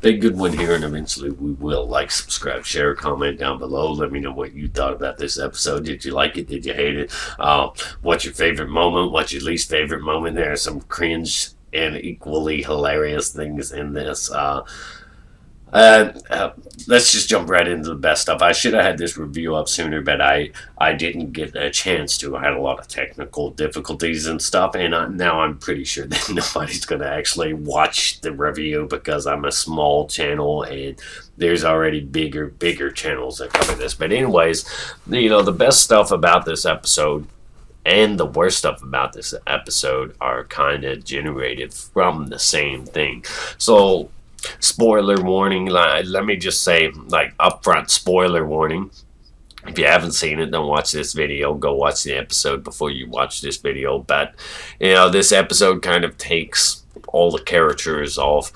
big good one here, and eventually we will like, subscribe, share, comment down below. Let me know what you thought about this episode. Did you like it? Did you hate it? What's your favorite moment? What's your least favorite moment? There are some cringe and equally hilarious things in this. Let's just jump right into the best stuff. I should have had this review up sooner, but I didn't get a chance to. I had a lot of technical difficulties and stuff, and now I'm pretty sure that nobody's going to actually watch the review because I'm a small channel and there's already bigger channels that cover this. But anyways, the best stuff about this episode and the worst stuff about this episode are kind of generated from the same thing. So, spoiler warning, let me just say, upfront spoiler warning. If you haven't seen it, don't watch this video. Go watch the episode before you watch this video. But, this episode kind of takes all the characters off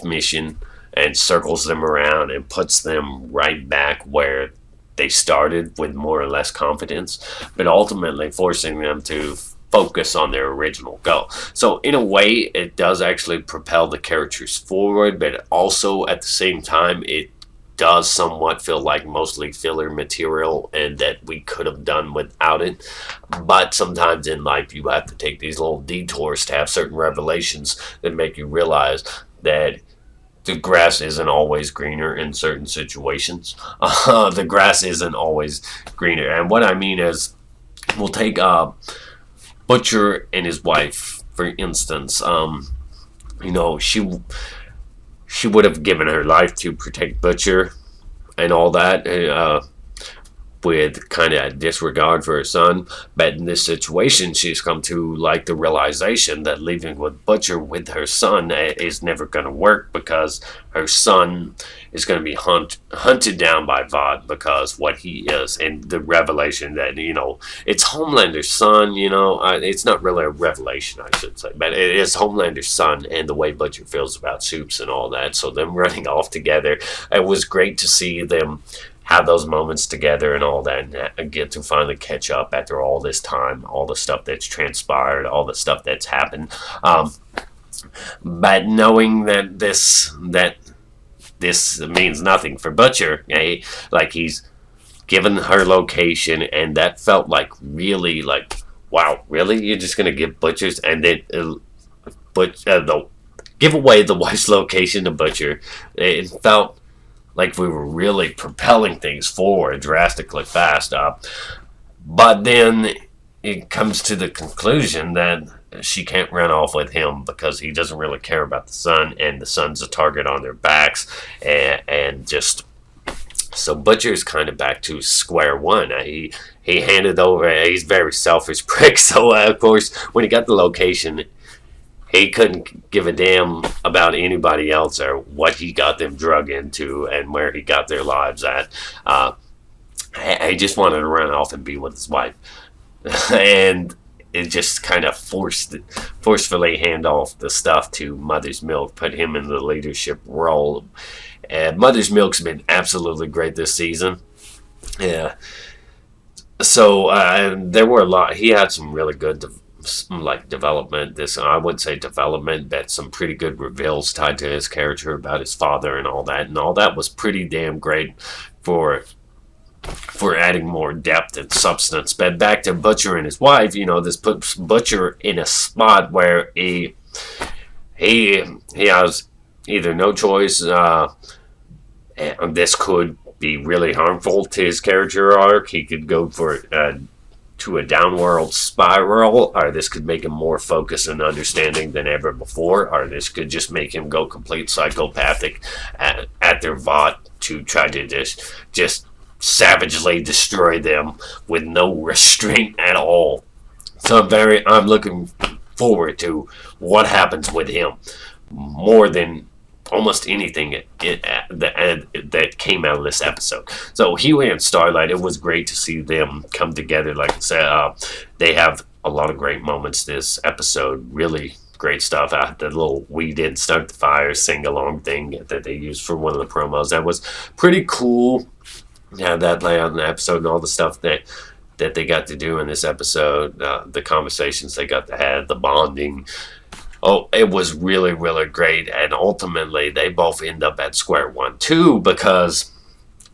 mission and circles them around and puts them right back where they started with more or less confidence, but ultimately forcing them to focus on their original goal. So in a way, it does actually propel the characters forward, but also at the same time, it does somewhat feel like mostly filler material and that we could have done without it. But sometimes in life, you have to take these little detours to have certain revelations that make you realize that the grass isn't always greener in certain situations. The grass isn't always greener. And what I mean is, we'll take Butcher and his wife, for instance. She would have given her life to protect Butcher and all that, with kind of disregard for her son. But in this situation, she's come to the realization that living with Butcher with her son is never going to work, because her son is going to be hunted down by Vought because what he is, and the revelation that it's Homelander's son. It's not really a revelation, I should say, but it is Homelander's son, and the way Butcher feels about Soups and all that. So them running off together, it was great to see them have those moments together and all that, and get to finally catch up after all this time, all the stuff that's transpired, all the stuff that's happened. But knowing that this means nothing for Butcher, he's given her location, and that felt really wow, really? You're just gonna give Butcher's and then give away the wife's location to Butcher? It felt like we were really propelling things forward drastically fast. But then it comes to the conclusion that she can't run off with him because he doesn't really care about the son, and the son's a target on their backs, and just so Butcher's kind of back to square one. He handed over. He's a very selfish prick. So of course, when he got the location, he couldn't give a damn about anybody else or what he got them drug into and where he got their lives at. He just wanted to run off and be with his wife. And it just kind of forcefully hand off the stuff to Mother's Milk, put him in the leadership role. Mother's Milk's been absolutely great this season. Yeah. So there were a lot. He had some really good development. I wouldn't say development, but some pretty good reveals tied to his character about his father and all that. And all that was pretty damn great for adding more depth and substance. But back to Butcher and his wife, this puts Butcher in a spot where he has either no choice. And this could be really harmful to his character arc. He could go for to a downward spiral, or this could make him more focused and understanding than ever before, or this could just make him go complete psychopathic at their Vought to try to just savagely destroy them with no restraint at all. So I'm looking forward to what happens with him more than almost anything that came out of this episode. So Hughie and Starlight, it was great to see them come together. Like I said, they have a lot of great moments this episode. Really great stuff. The little "We Didn't Start the Fire" sing-along thing that they used for one of the promos. That was pretty cool. Yeah, that play out in the episode and all the stuff that they got to do in this episode. The conversations they got to have, the bonding. Oh, it was really, really great. And ultimately, they both end up at square one, too, because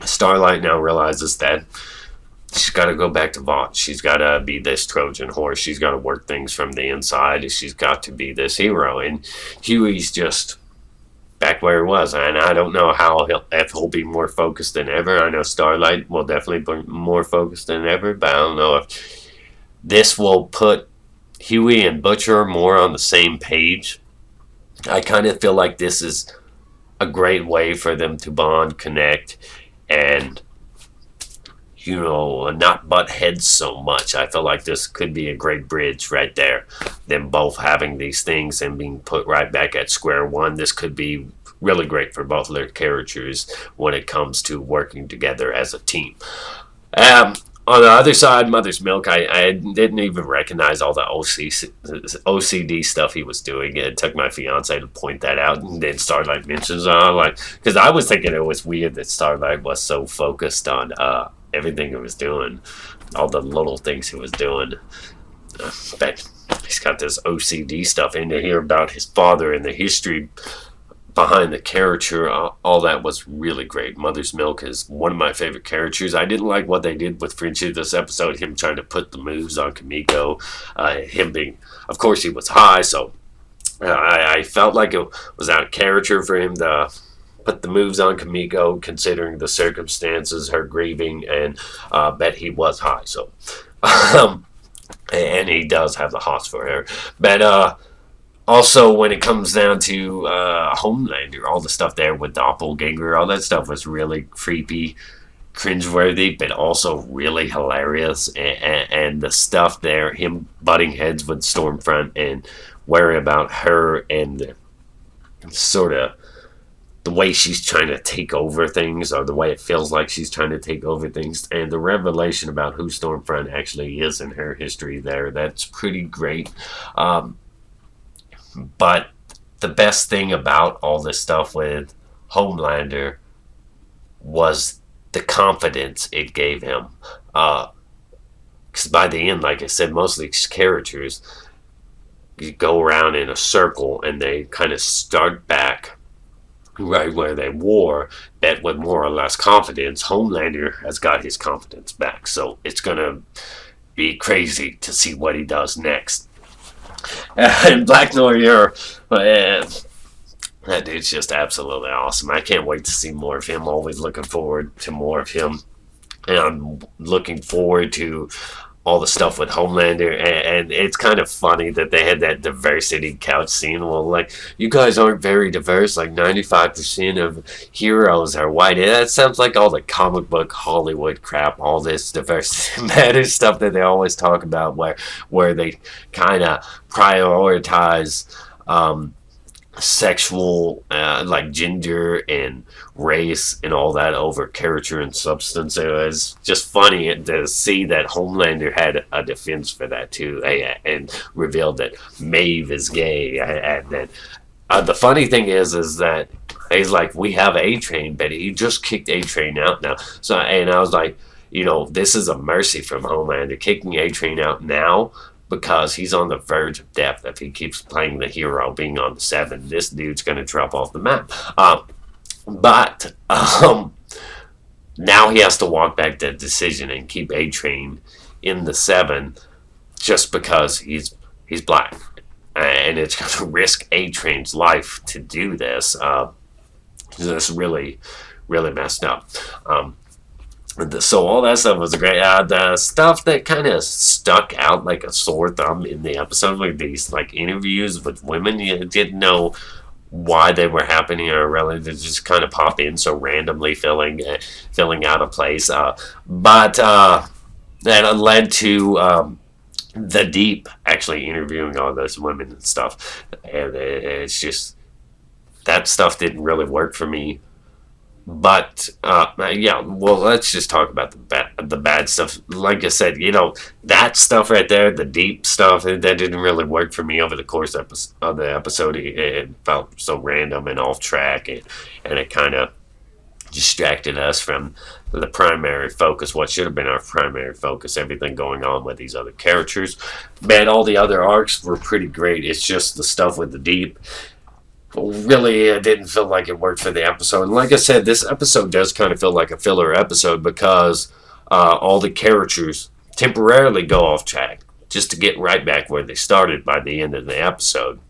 Starlight now realizes that she's got to go back to Vought. She's got to be this Trojan horse. She's got to work things from the inside. She's got to be this hero. And Hughie's just back where he was. And I don't know how if he'll be more focused than ever. I know Starlight will definitely be more focused than ever, but I don't know if this will put Hughie and Butcher more on the same page. I kind of feel like this is a great way for them to bond, connect, and not butt heads so much. I feel like this could be a great bridge right there. Them both having these things and being put right back at square one. This could be really great for both their characters when it comes to working together as a team. On the other side, Mother's Milk, I didn't even recognize all the OCD stuff he was doing. It took my fiance to point that out, and then Starlight mentions, because I was thinking it was weird that Starlight was so focused on everything he was doing, all the little things he was doing. But he's got this OCD stuff in here about his father and the history behind the character. All that was really great. Mother's Milk is one of my favorite characters. I didn't like what they did with Frenchie this episode, him trying to put the moves on Kimiko, him being, of course he was high, so I felt like it was out of character for him to put the moves on Kimiko, considering the circumstances, her grieving, and bet he was high. So, and he does have the hots for her. But also, when it comes down to Homelander, all the stuff there with Doppelganger, all that stuff was really creepy, cringeworthy, but also really hilarious. And the stuff there, him butting heads with Stormfront and worry about her and sort of the way she's trying to take over things, or the way it feels like she's trying to take over things, and the revelation about who Stormfront actually is in her history there, that's pretty great. But the best thing about all this stuff with Homelander was the confidence it gave him. Because by the end, like I said, most of these characters, you go around in a circle and they kind of start back right where they were, but with more or less confidence. Homelander has got his confidence back, so it's going to be crazy to see what he does next. And Black Warrior, that dude's just absolutely awesome. I can't wait to see more of him. Always looking forward to more of him. And I'm looking forward to all the stuff with Homelander, and it's kind of funny that they had that diversity couch scene. Well, like, you guys aren't very diverse. Like, 95% of heroes are white. And that sounds like all the comic book Hollywood crap, all this diversity matters stuff that they always talk about, where they kind of prioritize sexual, like gender and race and all that over character and substance. It was just funny to see that Homelander had a defense for that too, and revealed that Maeve is gay. And that the funny thing is that he's like, we have A-Train, but he just kicked A-Train out now. So, and I was like, this is a mercy from Homelander, kicking A-Train out now, because he's on the verge of death. If he keeps playing the hero, being on the 7, this dude's going to drop off the map. But now he has to walk back that decision and keep A-Train in the 7 just because he's black. And it's going to risk A-Train's life to do this. It's really, really messed up. So all that stuff was great. The stuff that kind of stuck out like a sore thumb in the episode were these like interviews with women. You didn't know why they were happening, or really they just kind of pop in so randomly, filling out a place. But that led to the Deep actually interviewing all those women and stuff, and it's just that stuff didn't really work for me. But yeah, well, let's just talk about the bad stuff. Like I said, that stuff right there, the Deep stuff, that didn't really work for me over the course of the episode. It felt so random and off track, and it kind of distracted us from the primary focus, what should have been our primary focus, everything going on with these other characters. Man, all the other arcs were pretty great. It's just the stuff with the deep. Really, it didn't feel like it worked for the episode. And like I said, this episode does kind of feel like a filler episode because all the characters temporarily go off track just to get right back where they started by the end of the episode.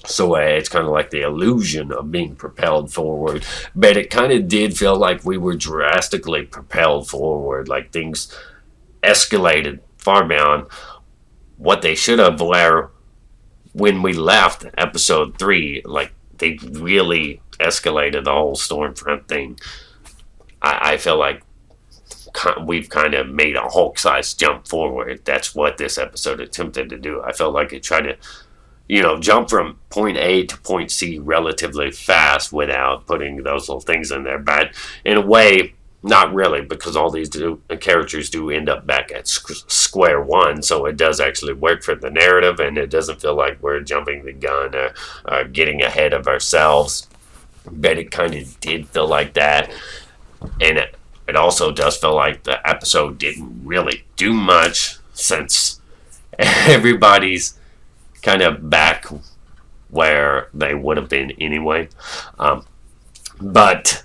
So it's kind of like the illusion of being propelled forward. But it kind of did feel like we were drastically propelled forward. Like things escalated far beyond what they should have, where when we left episode 3, like they really escalated the whole Stormfront thing. I feel like we've kind of made a Hulk-sized jump forward. That's what this episode attempted to do. I felt like it tried to jump from point A to point C relatively fast without putting those little things in there. But in a way, not really, because all these characters do end up back at square one, so it does actually work for the narrative, and it doesn't feel like we're jumping the gun or getting ahead of ourselves. But it kind of did feel like that, and it also does feel like the episode didn't really do much since everybody's kind of back where they would have been anyway. But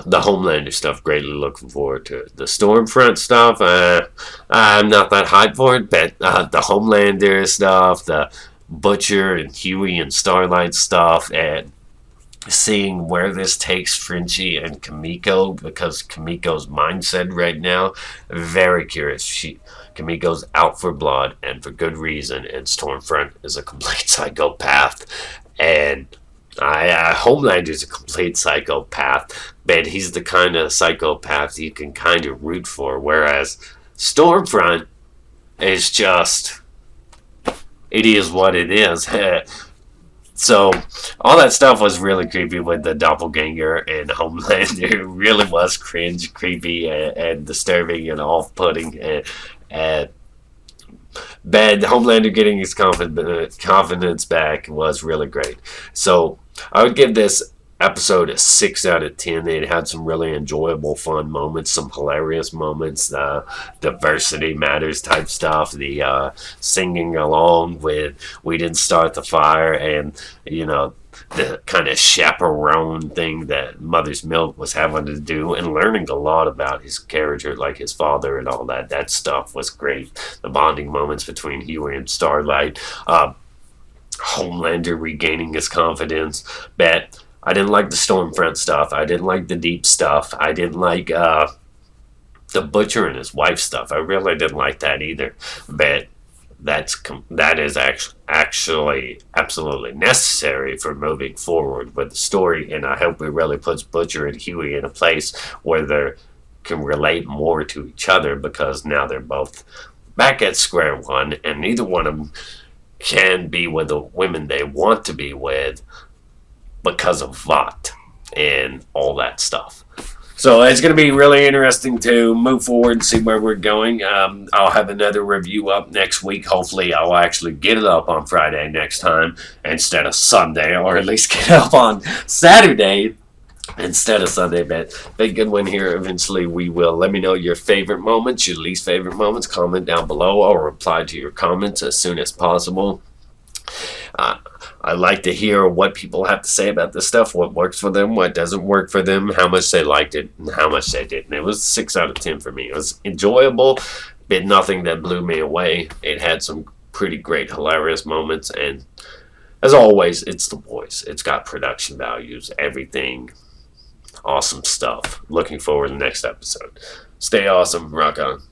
the Homelander stuff, greatly looking forward to it. The Stormfront stuff, I'm not that hyped for it, but the Homelander stuff, the Butcher and Hughie and Starlight stuff, and seeing where this takes Frenchie and Kimiko, because Kimiko's mindset right now, very curious. Kimiko's out for blood, and for good reason, and Stormfront is a complete psychopath, and Homelander's a complete psychopath, but he's the kind of psychopath you can kind of root for, whereas Stormfront is just, it is what it is. So, all that stuff was really creepy with the doppelganger and Homelander. It really was cringe, creepy, and disturbing and off-putting. And but Homelander getting his confidence back was really great. So, I would give this episode a 6 out of 10. It had some really enjoyable, fun moments, some hilarious moments, the diversity matters type stuff, the singing along with We Didn't Start the Fire, and the kind of chaperone thing that Mother's Milk was having to do, and learning a lot about his character, like his father and all that. That stuff was great. The bonding moments between Hughie and Starlight, Homelander regaining his confidence. But I didn't like the Stormfront stuff. I didn't like the deep stuff. I didn't like the Butcher and his wife stuff. I really didn't like that either. But that is actually absolutely necessary for moving forward with the story, and I hope it really puts Butcher and Hughie in a place where they can relate more to each other, because now they're both back at square one, and neither one of them can be with the women they want to be with because of Vought and all that stuff. So it's going to be really interesting to move forward and see where we're going. I'll have another review up next week. Hopefully I'll actually get it up on Friday next time instead of Sunday, or at least get it up on Saturday instead of Sunday. But big good one here. Eventually we will. Let me know your favorite moments, your least favorite moments. Comment down below. I'll reply to your comments as soon as possible. I like to hear what people have to say about this stuff, what works for them, what doesn't work for them, how much they liked it, and how much they didn't. It was 6 out of 10 for me. It was enjoyable, but nothing that blew me away. It had some pretty great, hilarious moments, and as always, it's the voice. It's got production values, everything. Awesome stuff. Looking forward to the next episode. Stay awesome. Rock on.